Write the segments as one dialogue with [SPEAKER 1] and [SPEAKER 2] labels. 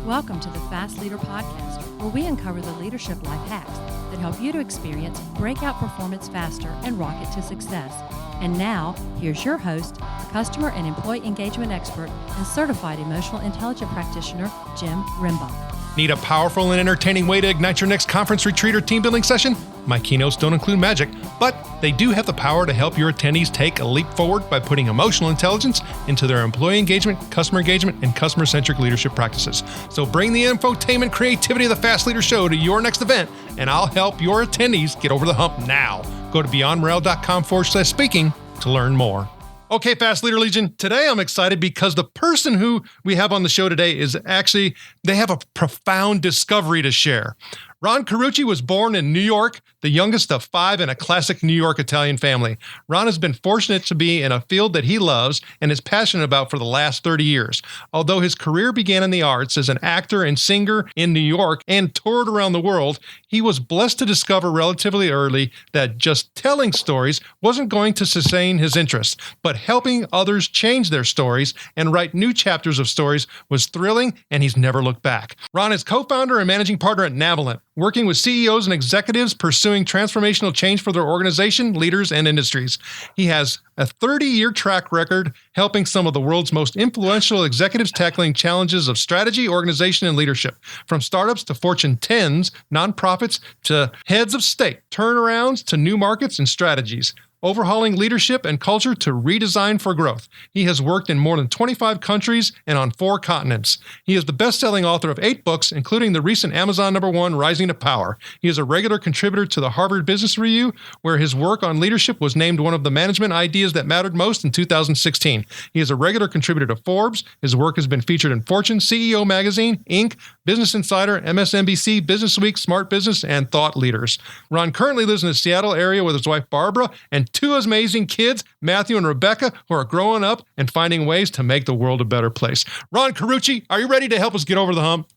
[SPEAKER 1] Welcome to the Fast Leader Podcast, where we uncover the leadership life hacks that help you to experience breakout performance faster and rocket to success. And now, here's your host, customer and employee engagement expert and certified emotional intelligence practitioner, Jim Rimbach.
[SPEAKER 2] Need a powerful and entertaining way to ignite your next conference, retreat, or team building session? My keynotes don't include magic, but they do have the power to help your attendees take a leap forward by putting emotional intelligence into their employee engagement, and customer-centric leadership practices. So bring the infotainment creativity of the Fast Leader Show to your next event, and I'll help your attendees get over the hump now. Go to beyondmorale.com/speaking to learn more. Okay, Fast Leader Legion, today I'm excited because the person who we have on the show today is actually, they have a profound discovery to share. Ron Carucci was born in New York, the youngest of five in a classic New York Italian family. Ron has been fortunate to be in a field that he loves and is passionate about for the last 30 years. Although his career began in the arts as an actor and singer in New York and toured around the world, he was blessed to discover relatively early that just telling stories wasn't going to sustain his interests, but helping others change their stories and write new chapters of stories was thrilling, and he's never looked back. Ron is co-founder and managing partner at Navalent, working with CEOs and executives pursuing transformational change for their organization, leaders, and industries. He has a 30-year track record helping some of the world's most influential executives tackling challenges of strategy, organization, and leadership. From startups to Fortune 10s, nonprofits to heads of state, turnarounds to new markets and strategies, overhauling leadership and culture to redesign for growth. He has worked in more than 25 countries and on 4 continents. He is the best-selling author of 8 books, including the recent Amazon #1, Rising to Power. He is a regular contributor to the Harvard Business Review, where his work on leadership was named one of the management ideas that mattered most in 2016. He is a regular contributor to Forbes. His work has been featured in Fortune, CEO Magazine, Inc., Business Insider, MSNBC, Business Week, Smart Business, and Thought Leaders. Ron currently lives in the Seattle area with his wife, Barbara, and 2 amazing kids, Matthew and Rebecca, who are growing up and finding ways to make the world a better place. Ron Carucci, are you ready to help us get over the hump?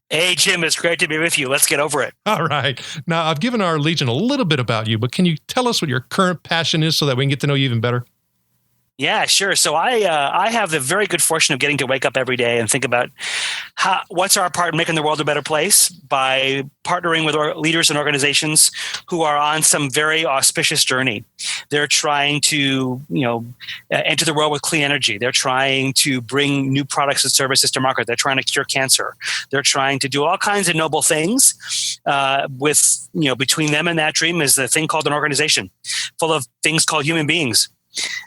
[SPEAKER 3] Hey, Jim, it's great to be with you. Let's get over it.
[SPEAKER 2] All right. Now, I've given our Legion a little bit about you, but can you tell us what your current passion is so that we can get to know you even better?
[SPEAKER 3] Yeah, sure. So I have the very good fortune of getting to wake up every day and think about what's our part in making the world a better place by partnering with leaders and organizations who are on some very auspicious journey. They're trying to, enter the world with clean energy. They're trying to bring new products and services to market. They're trying to cure cancer. They're trying to do all kinds of noble things. Between them and that dream is the thing called an organization, full of things called human beings.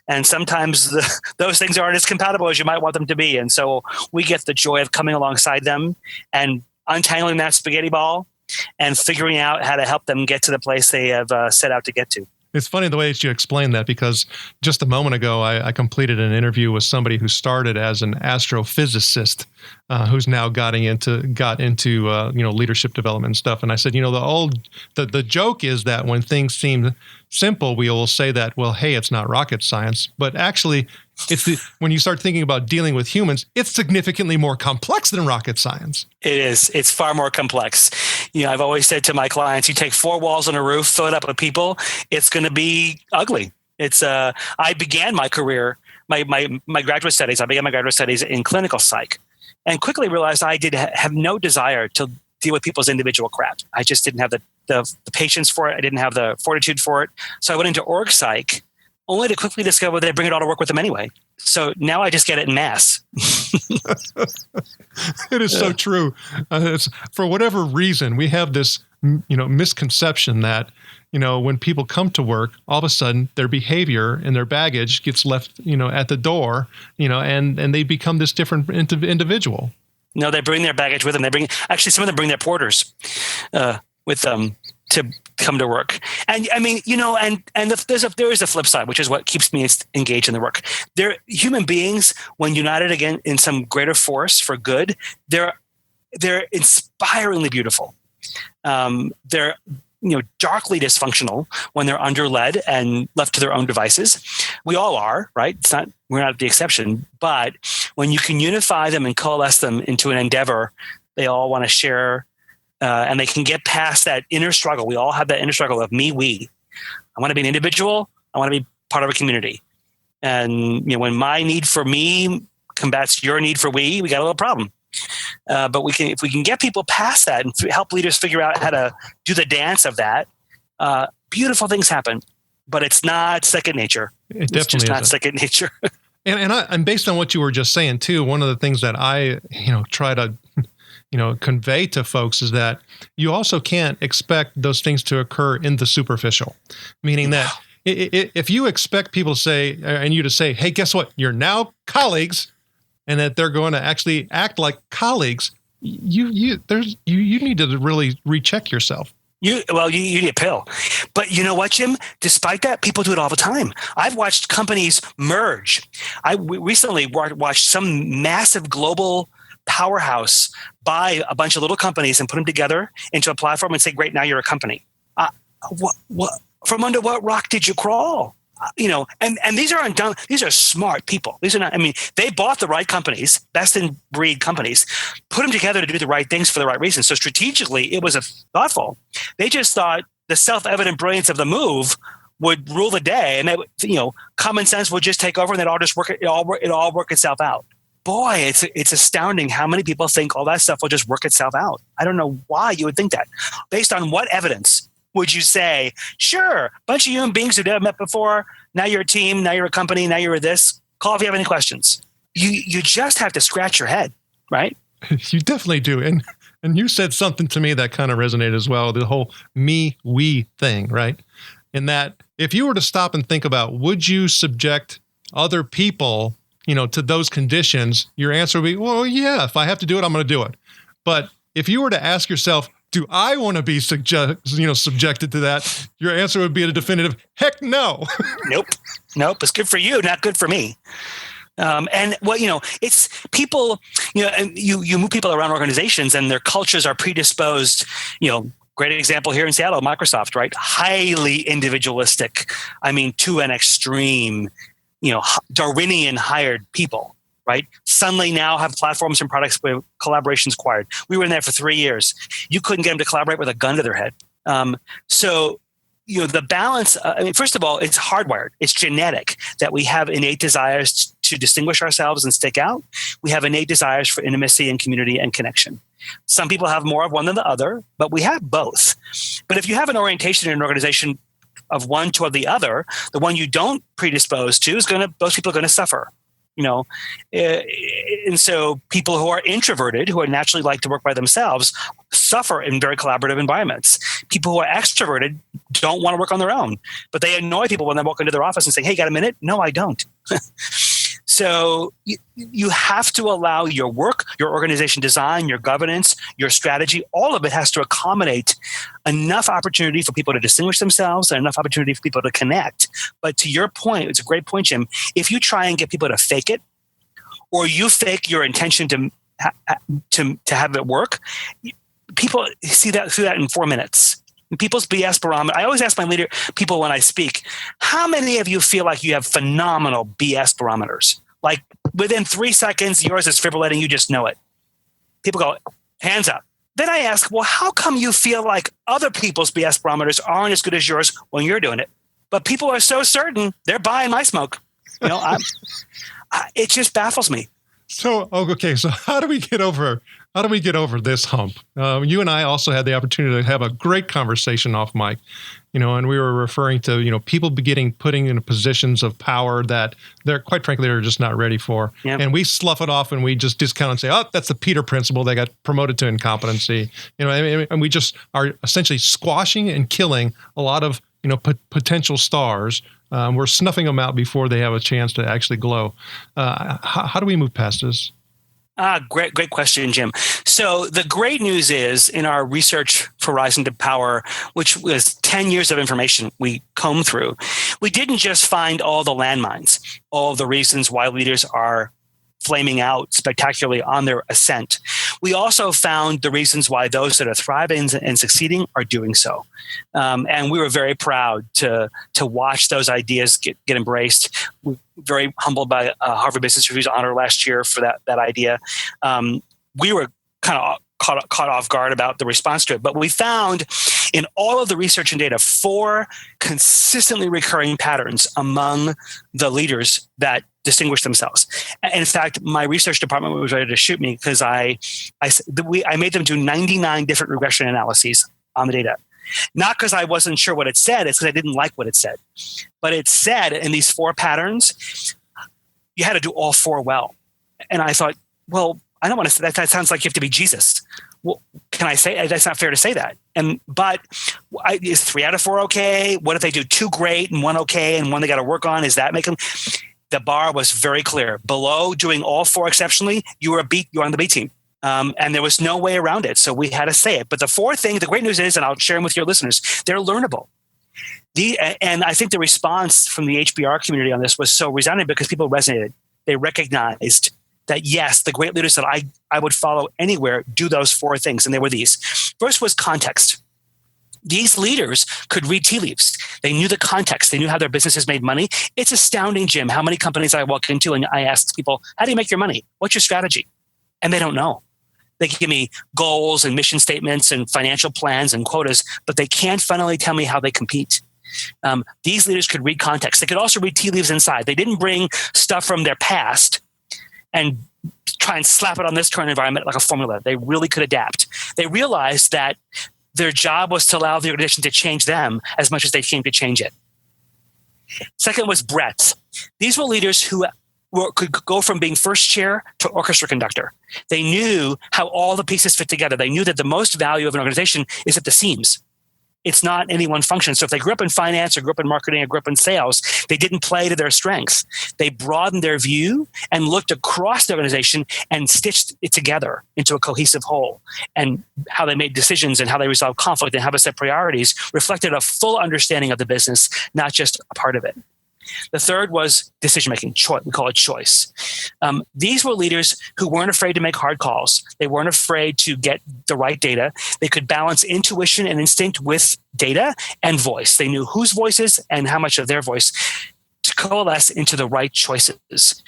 [SPEAKER 3] And sometimes those things aren't as compatible as you might want them to be. And so we get the joy of coming alongside them and untangling that spaghetti ball and figuring out how to help them get to the place they have set out to get to.
[SPEAKER 2] It's funny the way that you explained that, because just a moment ago, I completed an interview with somebody who started as an astrophysicist, who's now got into leadership development and stuff. And I said, the joke is that when things seem simple, we will say that, well, hey, it's not rocket science. But actually, when you start thinking about dealing with humans, it's significantly more complex than rocket science.
[SPEAKER 3] It is. It's far more complex. I've always said to my clients, you take 4 walls and a roof, fill it up with people, it's going to be ugly. I began my career, my graduate studies, in clinical psych, and quickly realized I did have no desire to deal with people's individual crap. I just didn't have the patience for it. I didn't have the fortitude for it. So I went into org psych, only to quickly discover they bring it all to work with them anyway. So now I just get it in mass.
[SPEAKER 2] It is so true. For whatever reason, we have this, misconception that, when people come to work, all of a sudden their behavior and their baggage gets left, at the door, and they become this different individual.
[SPEAKER 3] No, they bring their baggage with them. Some of them bring their porters with them to come to work. And I mean, there is a flip side, which is what keeps me engaged in the work. They're human beings, when united again in some greater force for good, they're inspiringly beautiful. They're darkly dysfunctional when they're under-led and left to their own devices. We all are, right? We're not the exception. But when you can unify them and coalesce them into an endeavor, they all want to share, and they can get past that inner struggle. We all have that inner struggle of me, we. I want to be an individual. I want to be part of a community. And when my need for me combats your need for we got a little problem. But if we can get people past that and help leaders figure out how to do the dance of that, beautiful things happen. But it's not second nature.
[SPEAKER 2] It definitely
[SPEAKER 3] it's just not
[SPEAKER 2] isn't.
[SPEAKER 3] second nature.
[SPEAKER 2] And based on what you were just saying too, one of the things that I try to convey to folks is that you also can't expect those things to occur in the superficial, meaning that if you expect people to say, and you to say, hey, guess what? You're now colleagues, and that they're going to actually act like colleagues, you need to really recheck yourself.
[SPEAKER 3] You need a pill. But you know what, Jim? Despite that, people do it all the time. I've watched companies merge. I recently watched some massive global powerhouse buy a bunch of little companies and put them together into a platform and say, great, now you're a company. What from under what rock did you crawl? And these aren't dumb. These are smart people. These are not, they bought the right companies, best in breed companies, put them together to do the right things for the right reasons. So strategically, it was thoughtful. They just thought the self-evident brilliance of the move would rule the day, and common sense would just take over, and it all work itself out. Boy, it's astounding how many people think all that stuff will just work itself out. I don't know why you would think that. Based on what evidence would you say, sure, a bunch of human beings who've never met before, now you're a team, now you're a company, now you're this. Call if you have any questions. You just have to scratch your head, right?
[SPEAKER 2] You definitely do. And you said something to me that kind of resonated as well, the whole me, we thing, right? In that if you were to stop and think about, would you subject other people, to those conditions, your answer would be, well, yeah, if I have to do it, I'm going to do it. But if you were to ask yourself, do I want to be subjected to that? Your answer would be a definitive, heck no.
[SPEAKER 3] Nope. It's good for you, not good for me. It's people, and you move people around organizations and their cultures are predisposed, great example here in Seattle, Microsoft, right? Highly individualistic. To an extreme, Darwinian hired people. Right? Suddenly now have platforms and products where collaboration's required. We were in there for 3 years. You couldn't get them to collaborate with a gun to their head. The balance, first of all, it's hardwired. It's genetic that we have innate desires to distinguish ourselves and stick out. We have innate desires for intimacy and community and connection. Some people have more of one than the other, but we have both. But if you have an orientation in an organization of one to the other, the one you don't predispose to those people are going to suffer. And so people who are introverted, who are naturally like to work by themselves, suffer in very collaborative environments. People who are extroverted don't want to work on their own, but they annoy people when they walk into their office and say, hey, got a minute? No, I don't. So you have to allow your work, your organization design, your governance, your strategy, all of it has to accommodate enough opportunity for people to distinguish themselves and enough opportunity for people to connect. But to your point, it's a great point, Jim. If you try and get people to fake it, or you fake your intention to have it work, people see that through that in 4 minutes. People's BS barometer. I always ask my people when I speak, how many of you feel like you have phenomenal BS barometers? Like within 3 seconds, yours is fibrillating, you just know it. People go, hands up. Then I ask, well, how come you feel like other people's BS barometers aren't as good as yours when you're doing it? But people are so certain they're buying my smoke. It just baffles me.
[SPEAKER 2] So how do we get over this hump? You and I also had the opportunity to have a great conversation off mic, and we were referring to, people putting in positions of power that they're just not ready for. Yep. And we slough it off and we just discount and say, oh, that's the Peter principle. They got promoted to incompetency, and we just are essentially squashing and killing a lot of, potential stars. We're snuffing them out before they have a chance to actually glow. How do we move past this?
[SPEAKER 3] Great question, Jim. So the great news is in our research for Rising to Power, which was 10 years of information we combed through, we didn't just find all the landmines, all the reasons why leaders are flaming out spectacularly on their ascent. We also found the reasons why those that are thriving and succeeding are doing so. And we were very proud to watch those ideas get embraced. We're very humbled by Harvard Business Review's honor last year for that idea. We were kind of caught off guard about the response to it, but we found in all of the research and data 4 consistently recurring patterns among the leaders that distinguish themselves. In fact, my research department was ready to shoot me because I made them do 99 different regression analyses on the data. Not because I wasn't sure what it said, it's because I didn't like what it said. But it said in these 4 patterns, you had to do all 4 well. And I thought, well, I don't want to say that. That sounds like you have to be Jesus. Well, can I say that's not fair to say that? But is 3 out of 4 okay? What if they do 2 great and 1 okay and 1 they got to work on? Is that make them? The bar was very clear. Below doing all 4 exceptionally, you're on the B team. And there was no way around it. So we had to say it. But the 4th thing, the great news is, and I'll share them with your listeners, they're learnable. And I think the response from the HBR community on this was so resounding because people resonated. They recognized that, yes, the great leaders that I would follow anywhere do those 4 things. And they were these. First was context. These leaders could read tea leaves. They knew the context. They knew how their businesses made money. It's astounding, Jim, how many companies I walk into and I ask people, how do you make your money? What's your strategy? And they don't know. They can give me goals and mission statements and financial plans and quotas, but they can't finally tell me how they compete. These leaders could read context. They could also read tea leaves inside. They didn't bring stuff from their past and try and slap it on this current environment like a formula. They really could adapt. They realized that their job was to allow the organization to change them as much as they came to change it. Second was breadth. These were leaders who could go from being first chair to orchestra conductor. They knew how all the pieces fit together. They knew that the most value of an organization is at the seams. It's not any one function. So if they grew up in finance or grew up in marketing or grew up in sales, they didn't play to their strengths. They broadened their view and looked across the organization and stitched it together into a cohesive whole. And how they made decisions and how they resolved conflict and how they set priorities reflected a full understanding of the business, not just a part of it. The third was decision-making. We call it choice. These were leaders who weren't afraid to make hard calls. They weren't afraid to get the right data. They could balance intuition and instinct with data and voice. They knew whose voices and how much of their voice to coalesce into the right choices.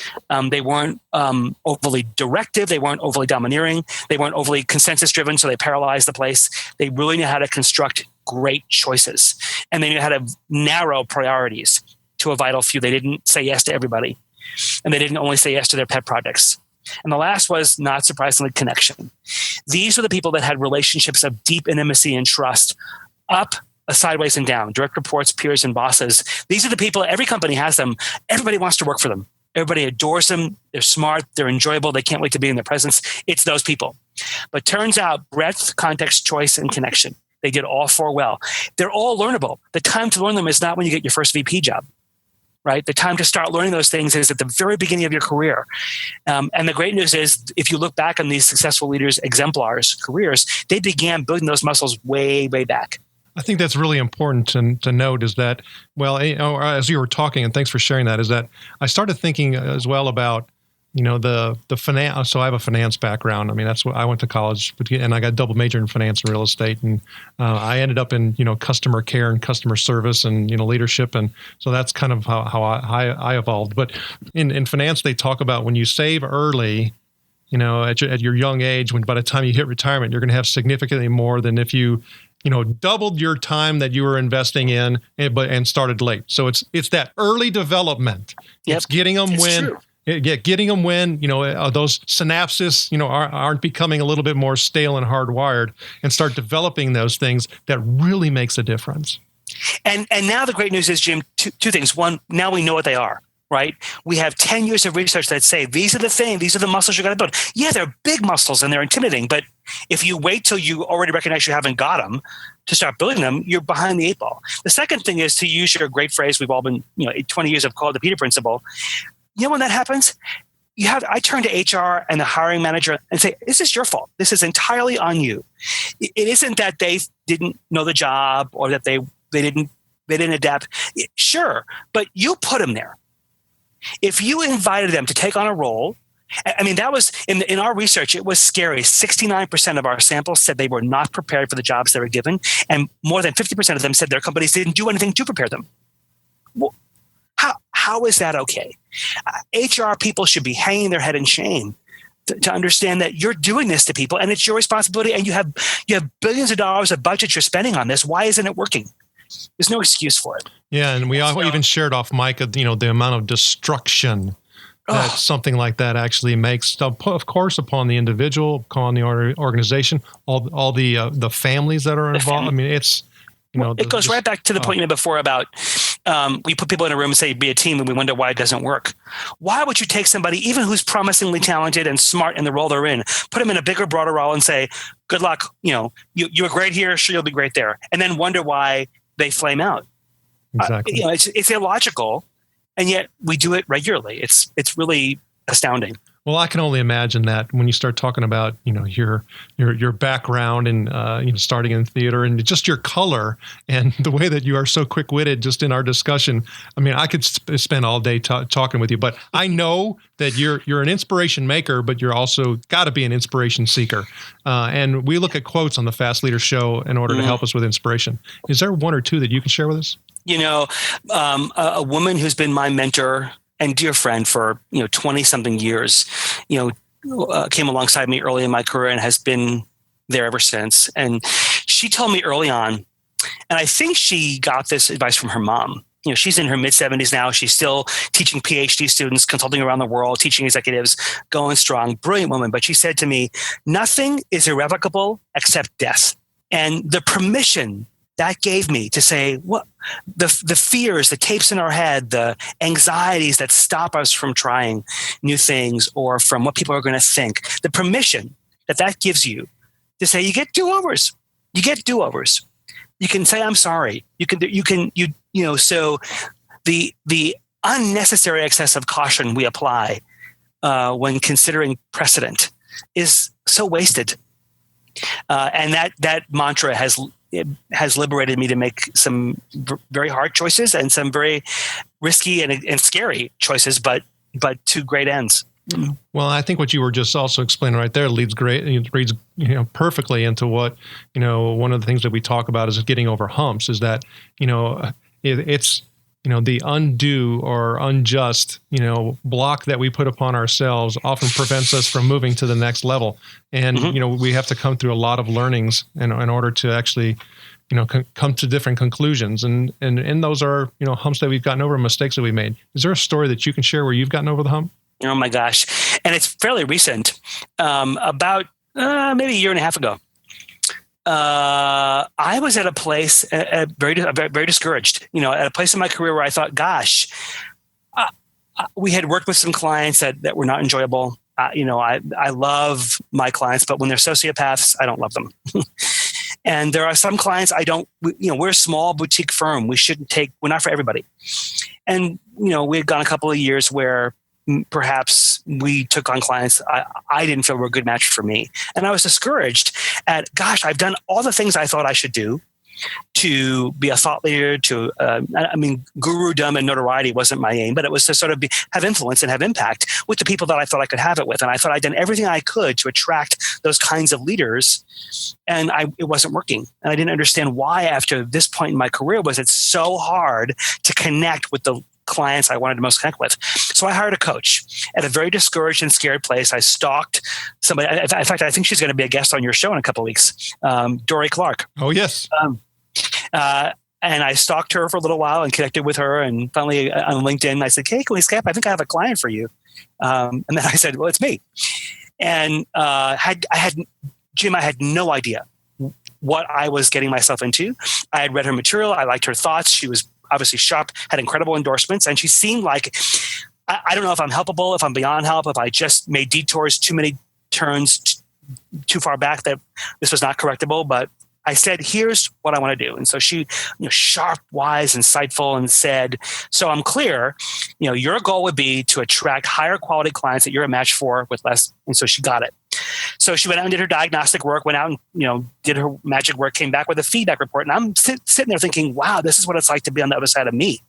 [SPEAKER 3] They weren't overly directive. They weren't overly domineering. They weren't overly consensus-driven, so they paralyzed the place. They really knew how to construct great choices. And they knew how to narrow priorities to a vital few. They didn't say yes to everybody. And they didn't only say yes to their pet projects. And the last was, not surprisingly, connection. These are the people that had relationships of deep intimacy and trust, up, sideways, and down, direct reports, peers, and bosses. These are the people, every company has them. Everybody wants to work for them. Everybody adores them. They're smart. They're enjoyable. They can't wait to be in their presence. It's those people. But turns out breadth, context, choice, and connection. They did all 4 well. They're all learnable. The time to learn them is not when you get your first VP job. Right? The time to start learning those things is at the very beginning of your career. And the great news is, if you look back on these successful leaders' exemplars' careers, they began building those muscles way, way back.
[SPEAKER 2] I think that's really important to note is that, well, as you were talking, and thanks for sharing that, is that I started thinking as well about, the finance. So I have a finance background. I mean, that's what I went to college, and I got a double major in finance and real estate. And I ended up in, customer care and customer service and, leadership. And so that's kind of how I evolved. But in finance, they talk about when you save early, at your young age, when by the time you hit retirement, you're going to have significantly more than if you doubled your time that you were investing in and started late. So it's that early development. Yep. It's getting them when those synapses, aren't becoming a little bit more stale and hardwired, and start developing those things that really makes a difference.
[SPEAKER 3] And now the great news is, Jim, two things. One, now we know what they are. Right? We have 10 years of research that say these are the things, these are the muscles you got to build. Yeah, they're big muscles and they're intimidating, but if you wait till you already recognize you haven't got them to start building them, you're behind the 8 ball. The second thing is, to use your great phrase we've all been, 20 years of called the Peter Principle. When that happens, I turn to HR and the hiring manager and say, this is your fault. This is entirely on you. It isn't that they didn't know the job or that they didn't adapt. Sure, but you put them there. If you invited them to take on a role, I mean, that was in our research, it was scary. 69% of our samples said they were not prepared for the jobs they were given. And more than 50% of them said their companies didn't do anything to prepare them. Well, how is that okay? HR people should be hanging their head in shame to understand that you're doing this to people and it's your responsibility, and you have billions of dollars of budget you're spending on this. Why isn't it working? There's no excuse for it.
[SPEAKER 2] Yeah, and we even shared off mic, the amount of destruction that something like that actually makes, of course, upon the individual, upon the organization, all the families that are involved. I mean, it's,
[SPEAKER 3] it goes right back to the point you made before about we put people in a room and say, be a team, and we wonder why it doesn't work. Why would you take somebody, even who's promisingly talented and smart in the role they're in, put them in a bigger, broader role and say, good luck, you were great here, sure, you'll be great there, and then wonder why they flame out.
[SPEAKER 2] Exactly.
[SPEAKER 3] It's illogical, and yet we do it regularly. It's really astounding.
[SPEAKER 2] Well, I can only imagine that when you start talking about, your background and, starting in theater and just your color and the way that you are so quick-witted just in our discussion. I mean, I could spend all day talking with you, but I know that you're an inspiration maker, but you're also got to be an inspiration seeker. And we look at quotes on the Fast Leader Show in order to help us with inspiration. Is there one or two that you can share with us?
[SPEAKER 3] A woman who's been my mentor and dear friend for 20-something years, came alongside me early in my career and has been there ever since. And she told me early on, and I think she got this advice from her mom. She's in her mid-70s now. She's still teaching PhD students, consulting around the world, teaching executives, going strong, brilliant woman. But she said to me, nothing is irrevocable except death. And the permission that gave me to say, what the fears, the tapes in our head, the anxieties that stop us from trying new things or from what people are going to think, the permission that gives you to say, you get do-overs. You get do-overs. You can say, I'm sorry. So the unnecessary excess of caution we apply when considering precedent is so wasted. And that mantra has liberated me to make some very hard choices and some very risky and scary choices, but to great ends.
[SPEAKER 2] Well, I think what you were just also explaining right there leads perfectly into what, one of the things that we talk about is getting over humps, is that, it's, the undue or unjust, block that we put upon ourselves often prevents us from moving to the next level. And, we have to come through a lot of learnings in order to actually, come to different conclusions. And those are, humps that we've gotten over, mistakes that we made. Is there a story that you can share where you've gotten over the hump?
[SPEAKER 3] Oh my gosh. And it's fairly recent, about maybe a year and a half ago. I was at a place very discouraged, at a place in my career where I thought, gosh, we had worked with some clients that were not enjoyable. I love my clients, but when they're sociopaths, I don't love them. And there are some clients we're a small boutique firm. We're not for everybody. And, we had gone a couple of years where perhaps we took on clients I didn't feel were a good match for me. And I was discouraged at, gosh, I've done all the things I thought I should do to be a thought leader, gurudom and notoriety wasn't my aim, but it was to sort of have influence and have impact with the people that I thought I could have it with. And I thought I'd done everything I could to attract those kinds of leaders, and it wasn't working. And I didn't understand why after this point in my career was it so hard to connect with the clients I wanted to most connect with. So I hired a coach at a very discouraged and scared place. I stalked somebody. In fact, I think she's going to be a guest on your show in a couple of weeks. Dory Clark.
[SPEAKER 2] Oh, yes.
[SPEAKER 3] And I stalked her for a little while and connected with her. And finally on LinkedIn, I said, hey, can we Skype? I think I have a client for you. And then I said, well, it's me. And Jim, I had no idea what I was getting myself into. I had read her material. I liked her thoughts. She was obviously sharp, had incredible endorsements. And she seemed like, I don't know if I'm helpable, if I'm beyond help, if I just made detours, too many turns too far back, that this was not correctable. But I said, here's what I want to do. And so she, sharp, wise, insightful, and said, so I'm clear, your goal would be to attract higher quality clients that you're a match for with less. And so she got it. So she went out and did her diagnostic work, went out and, did her magic work, came back with a feedback report. And I'm sitting there thinking, wow, this is what it's like to be on the other side of me.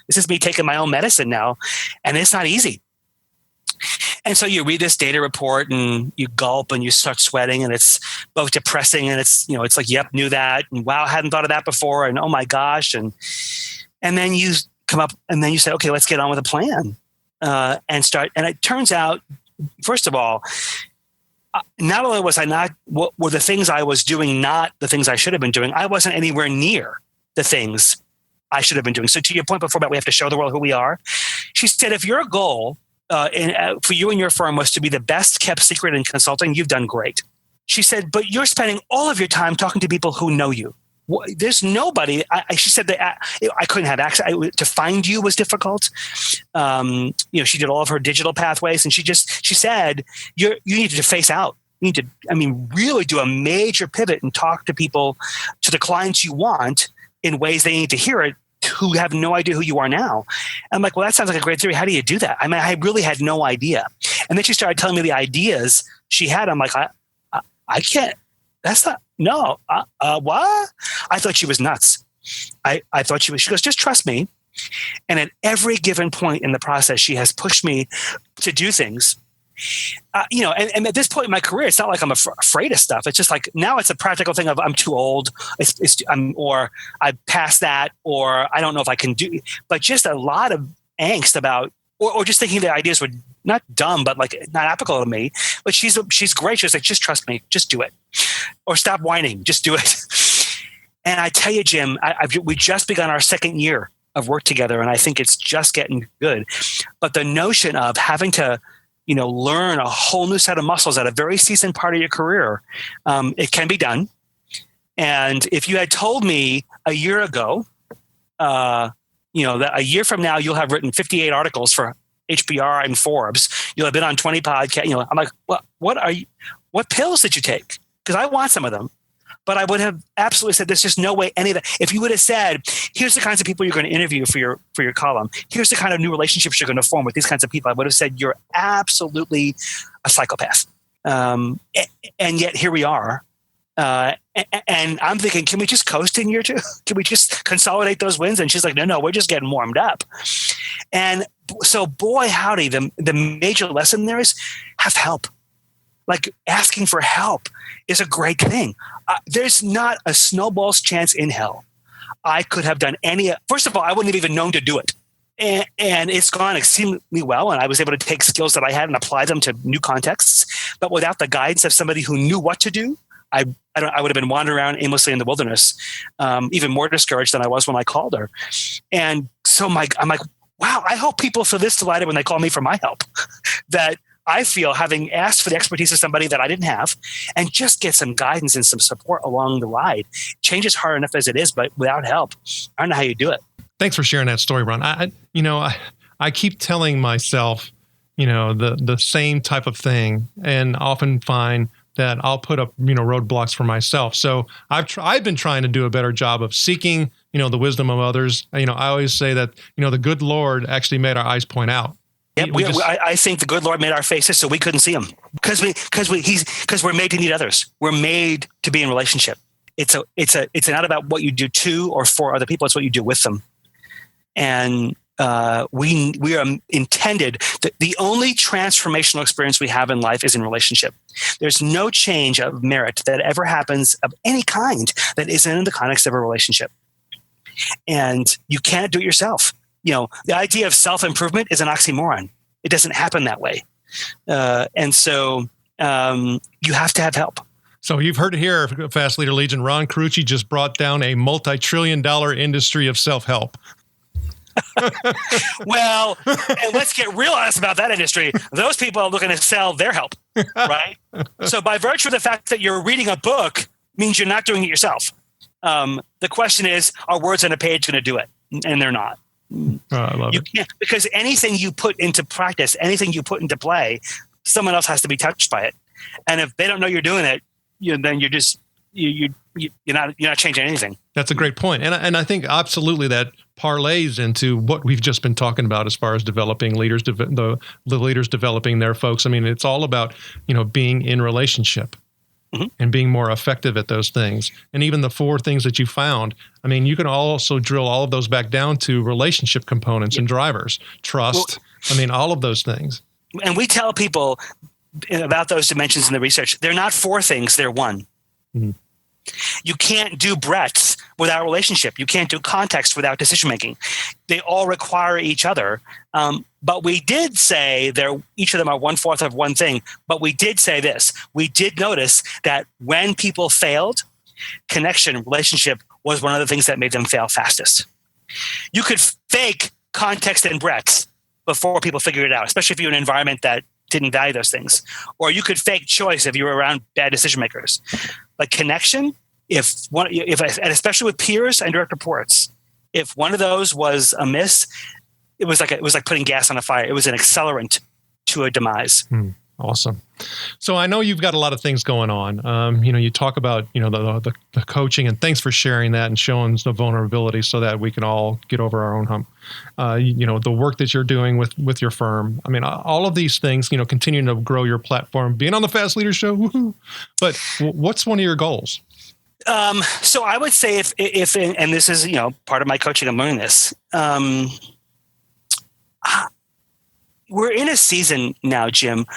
[SPEAKER 3] This is me taking my own medicine now. And it's not easy. And so you read this data report and you gulp and you start sweating, and it's both depressing and it's like, yep, knew that. And wow, hadn't thought of that before. And oh my gosh. And then you come up and then you say, okay, let's get on with a plan and start. And it turns out, first of all, not only was I not, what were the things I was doing, not the things I should have been doing, I wasn't anywhere near the things I should have been doing. So to your point before about we have to show the world who we are, she said, if your goal for you and your firm was to be the best kept secret in consulting, you've done great. She said, but you're spending all of your time talking to people who know you. There's nobody. She said that I couldn't have access. To find you was difficult. She did all of her digital pathways, and she said, you needed to face out. You need to, really do a major pivot and talk to people, to the clients you want in ways they need to hear it, who have no idea who you are now. I'm like, well, that sounds like a great theory. How do you do that? I really had no idea. And then she started telling me the ideas she had. I'm like, I can't. That's not. No. What? I thought she was nuts. I thought she goes, just trust me. And at every given point in the process, she has pushed me to do things. And at this point in my career, it's not like I'm afraid of stuff. It's just like now it's a practical thing of I'm too old, or I passed that, or I don't know if I can do. But just a lot of angst about, or just thinking the ideas were not dumb, but like not applicable to me. But she's great. She's like, just trust me, just do it, or stop whining, just do it. And I tell you, Jim, we just begun our second year of work together, and I think it's just getting good. But the notion of having to learn a whole new set of muscles at a very seasoned part of your career, it can be done. And if you had told me a year ago, that a year from now you'll have written 58 articles for HBR and Forbes, you'll have been on 20 podcasts. I'm like, what pills did you take? Because I want some of them. But I would have absolutely said, there's just no way any of that. If you would have said, here's the kinds of people you're going to interview for your column, here's the kind of new relationships you're going to form with these kinds of people, I would have said, you're absolutely a psychopath. And yet here we are. And I'm thinking, can we just coast in year two? Can we just consolidate those wins? And she's like, no, we're just getting warmed up. And so, boy, howdy, the major lesson there is have help. Like asking for help is a great thing. There's not a snowball's chance in hell I could have done any. First of all, I wouldn't have even known to do it. And it's gone exceedingly well. And I was able to take skills that I had and apply them to new contexts. But without the guidance of somebody who knew what to do, I would have been wandering around aimlessly in the wilderness, even more discouraged than I was when I called her. And so I'm like, wow, I hope people feel this delighted when they call me for my help, that I feel having asked for the expertise of somebody that I didn't have and just get some guidance and some support along the ride. Change is hard enough as it is, but without help, I don't know how you do it.
[SPEAKER 2] Thanks for sharing that story, Ron. I keep telling myself, the same type of thing, and often find that I'll put up, roadblocks for myself. So I've been trying to do a better job of seeking, the wisdom of others. I always say that, the good Lord actually made our eyes point out.
[SPEAKER 3] Yep, I think the good Lord made our faces so we couldn't see him because we're made to need others. We're made to be in relationship. It's not about what you do to or for other people. It's what you do with them. And we are intended. The only transformational experience we have in life is in relationship. There's no change of merit that ever happens of any kind that isn't in the context of a relationship. And you can't do it yourself. The idea of self-improvement is an oxymoron. It doesn't happen that way. And so you have to have help.
[SPEAKER 2] So you've heard it here, Fast Leader Legion. Ron Carucci just brought down a multi-trillion-dollar industry of self-help.
[SPEAKER 3] Well, and let's get real honest about that industry. Those people are looking to sell their help, right? So by virtue of the fact that you're reading a book means you're not doing it yourself. The question is, are words on a page going to do it? And they're not.
[SPEAKER 2] I love it.
[SPEAKER 3] Can't, because anything you put into practice, anything you put into play, someone else has to be touched by it. And if they don't know you're doing it, then you're just you're not changing anything.
[SPEAKER 2] That's a great point. And I think absolutely that parlays into what we've just been talking about as far as developing leaders, the leaders developing their folks. It's all about, being in relationship. Mm-hmm. And being more effective at those things. And even the 4 things that you found, you can also drill all of those back down to relationship components and drivers, trust, all of those things.
[SPEAKER 3] And we tell people about those dimensions in the research. They're not 4 things, they're 1. Mm-hmm. You can't do breadth without relationship. You can't do context without decision-making. They all require each other. But we did say each of them are 1/4 of one thing. But we did say this. We did notice that when people failed, connection, relationship was one of the things that made them fail fastest. You could fake context and breadth. before people figured it out, especially if you're in an environment that didn't value those things. Or you could fake choice if you were around bad decision makers. Like connection, and especially with peers and direct reports, if one of those was amiss, it was like putting gas on a fire. It was an accelerant to a demise.
[SPEAKER 2] Awesome. So I know you've got a lot of things going on. You talk about, the coaching, and thanks for sharing that and showing the vulnerability so that we can all get over our own hump. The work that you're doing with your firm. I mean, all of these things, continuing to grow your platform, being on the Fast Leader Show. Woohoo. But what's one of your goals?
[SPEAKER 3] So I would say if and this is, part of my coaching, I'm learning this. We're in a season now, Jim.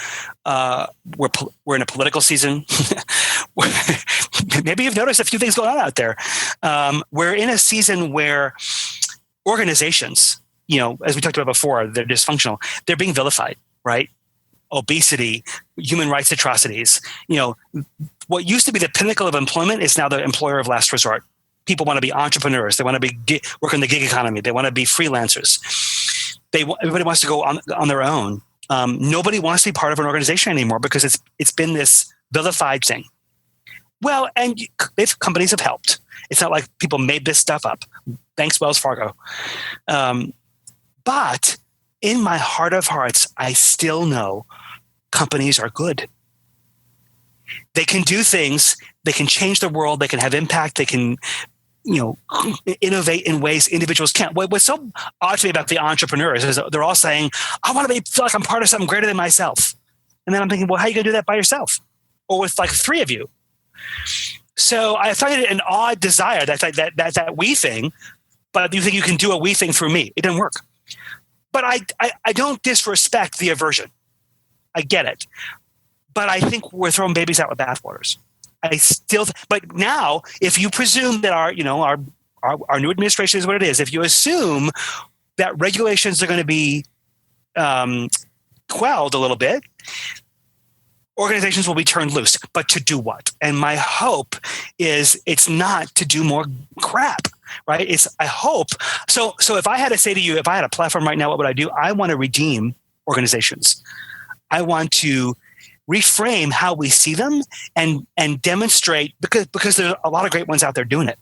[SPEAKER 3] We're in a political season. Maybe you've noticed a few things going on out there. We're in a season where organizations, as we talked about before, they're dysfunctional. They're being vilified, right? Obesity, human rights atrocities. What used to be the pinnacle of employment is now the employer of last resort. People want to be entrepreneurs. They want to work in the gig economy. They want to be freelancers. Everybody wants to go on their own. Nobody wants to be part of an organization anymore because it's been this vilified thing. Well, and if companies have helped. It's not like people made this stuff up. Thanks, Wells Fargo. But in my heart of hearts, I still know companies are good. They can do things. They can change the world. They can have impact. They can innovate in ways individuals can't. What's so odd to me about the entrepreneurs is they're all saying, I want to feel like I'm part of something greater than myself. And then I'm thinking, well, how are you going to do that by yourself? Or with like three of you? So I find it an odd desire, that we thing, but you think you can do a we thing through me. It didn't work. But I don't disrespect the aversion. I get it. But I think we're throwing babies out with bathwaters. But now, if you presume that our new administration is what it is, if you assume that regulations are going to be quelled a little bit, organizations will be turned loose. But to do what? And my hope is it's not to do more crap, right? I hope. So if I had to say to you, if I had a platform right now, what would I do? I want to redeem organizations. I want to reframe how we see them and demonstrate, because there are a lot of great ones out there doing it.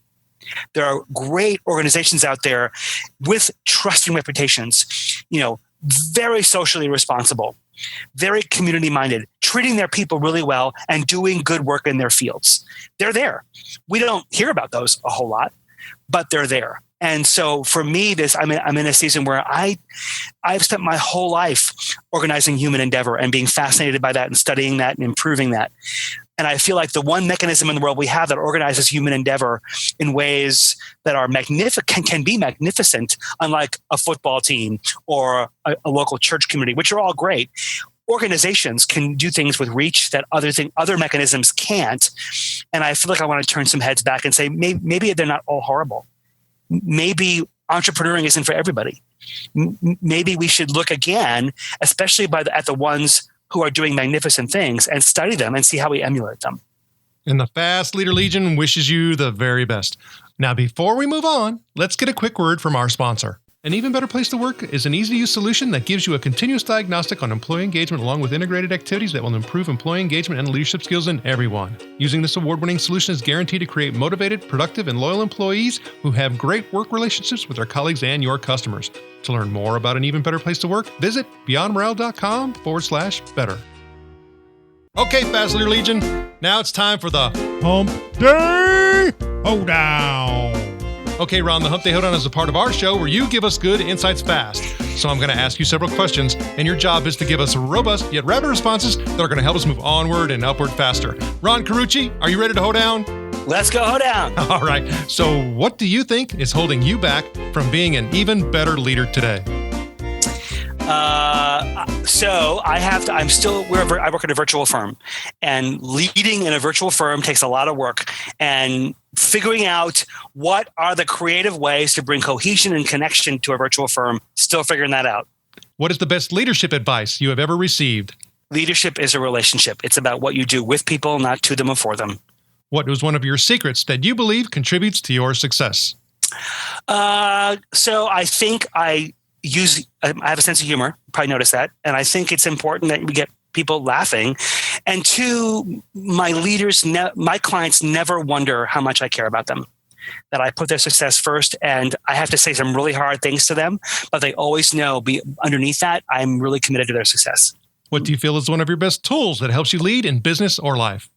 [SPEAKER 3] There are great organizations out there with trusting reputations, very socially responsible, very community minded, treating their people really well and doing good work in their fields. They're there. We don't hear about those a whole lot, but they're there. And so for me, I'm in a season where I've spent my whole life organizing human endeavor and being fascinated by that and studying that and improving that. And I feel like the one mechanism in the world we have that organizes human endeavor in ways that are can be magnificent, unlike a football team or a local church community, which are all great. Organizations can do things with reach that other mechanisms can't. And I feel like I want to turn some heads back and say, maybe they're not all horrible. Maybe entrepreneuring isn't for everybody. Maybe we should look again, especially at the ones who are doing magnificent things, and study them and see how we emulate them.
[SPEAKER 2] And the Fast Leader Legion wishes you the very best. Now, before we move on, let's get a quick word from our sponsor. An Even Better Place to Work is an easy-to-use solution that gives you a continuous diagnostic on employee engagement along with integrated activities that will improve employee engagement and leadership skills in everyone. Using this award-winning solution is guaranteed to create motivated, productive, and loyal employees who have great work relationships with their colleagues and your customers. To learn more about An Even Better Place to Work, visit beyondmorale.com/better. Okay, Fast Leader Legion, now it's time for the Hump Day Hoedown. Okay, Ron, the Hump Day Hoedown is a part of our show where you give us good insights fast. So I'm going to ask you several questions, and your job is to give us robust yet rapid responses that are going to help us move onward and upward faster. Ron Carucci, are you ready to hoe down?
[SPEAKER 3] Let's go hoe down.
[SPEAKER 2] All right. So what do you think is holding you back from being an even better leader today?
[SPEAKER 3] So I work at a virtual firm, and leading in a virtual firm takes a lot of work, and figuring out what are the creative ways to bring cohesion and connection to a virtual firm, still figuring that out.
[SPEAKER 2] What is the best leadership advice you have ever received?
[SPEAKER 3] Leadership is a relationship. It's about what you do with people, not to them or for them.
[SPEAKER 2] What was one of your secrets that you believe contributes to your success?
[SPEAKER 3] So I think I I have a sense of humor. You probably noticed that. And I think it's important that we get people laughing. And two, my clients never wonder how much I care about them, that I put their success first. And I have to say some really hard things to them, but they always know underneath that, I'm really committed to their success.
[SPEAKER 2] What do you feel is one of your best tools that helps you lead in business or life?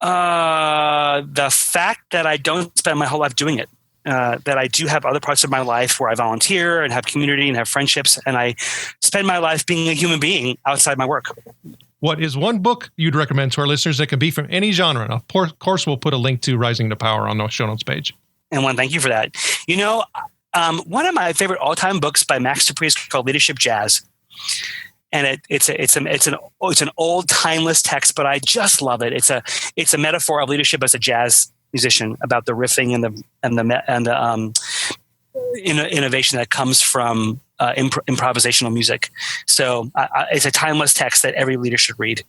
[SPEAKER 3] The fact that I don't spend my whole life doing it. That I do have other parts of my life where I volunteer and have community and have friendships, and I spend my life being a human being outside my work.
[SPEAKER 2] What is one book you'd recommend to our listeners that can be from any genre? And of course, we'll put a link to Rising to Power on the show notes page.
[SPEAKER 3] And thank you for that. One of my favorite all-time books by Max Dupree is called Leadership Jazz. And it's an old timeless text, but I just love it. It's a metaphor of leadership as a jazz musician, about the riffing and the innovation that comes from improvisational music. So it's a timeless text that every leader should read.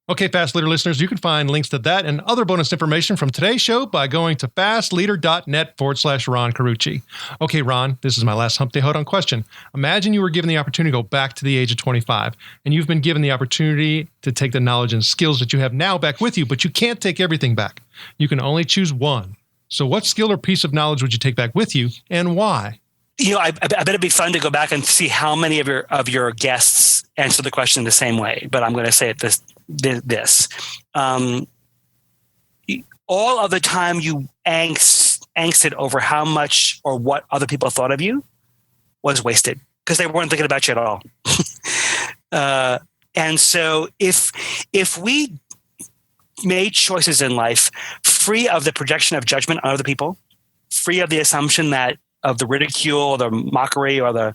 [SPEAKER 2] Okay, Fast Leader listeners, you can find links to that and other bonus information from today's show by going to fastleader.net/Ron Carucci. Okay, Ron, this is my last Hump Day Hold On question. Imagine you were given the opportunity to go back to the age of 25, and you've been given the opportunity to take the knowledge and skills that you have now back with you, but you can't take everything back. You can only choose one. So what skill or piece of knowledge would you take back with you, and why?
[SPEAKER 3] I bet it'd be fun to go back and see how many of your guests answer the question the same way, but I'm going to say it this. All of the time you angsted over how much or what other people thought of you was wasted because they weren't thinking about you at all. And so if we made choices in life free of the projection of judgment on other people, free of the assumption of the ridicule or the mockery or the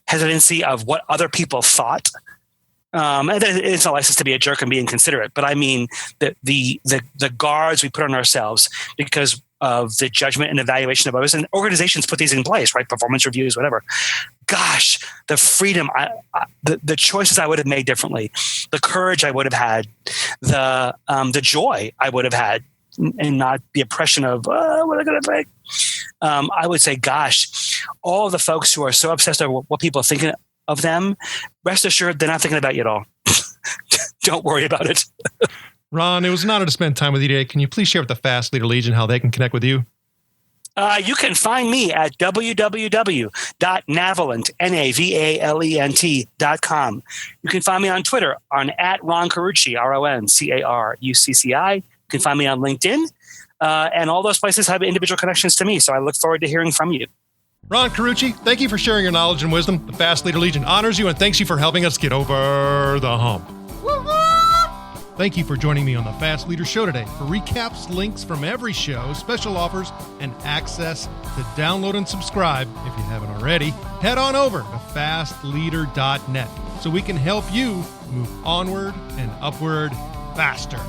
[SPEAKER 3] hesitancy of what other people thought. And it's a license to be a jerk and be inconsiderate, but I mean the guards we put on ourselves because of the judgment and evaluation of others, and organizations put these in place, right? Performance reviews, whatever. Gosh, the freedom, the choices I would have made differently, the courage I would have had, the joy I would have had, and not the oppression of what am I going to think? I would say, gosh, all the folks who are so obsessed with what people are thinking of them, rest assured they're not thinking about you at all. Don't worry about it.
[SPEAKER 2] Ron, it was an honor to spend time with you today. Can you please share with the Fast Leader Legion how they can connect with you?
[SPEAKER 3] You can find me at www.navalent.com. You can find me on Twitter on @RonCarucci, RonCarucci. You can find me on LinkedIn. And all those places have individual connections to me. So I look forward to hearing from you.
[SPEAKER 2] Ron Carucci, thank you for sharing your knowledge and wisdom. The Fast Leader Legion honors you and thanks you for helping us get over the hump. Thank you for joining me on the Fast Leader Show today. For recaps, links from every show, special offers, and access to download and subscribe, if you haven't already, head on over to fastleader.net so we can help you move onward and upward faster.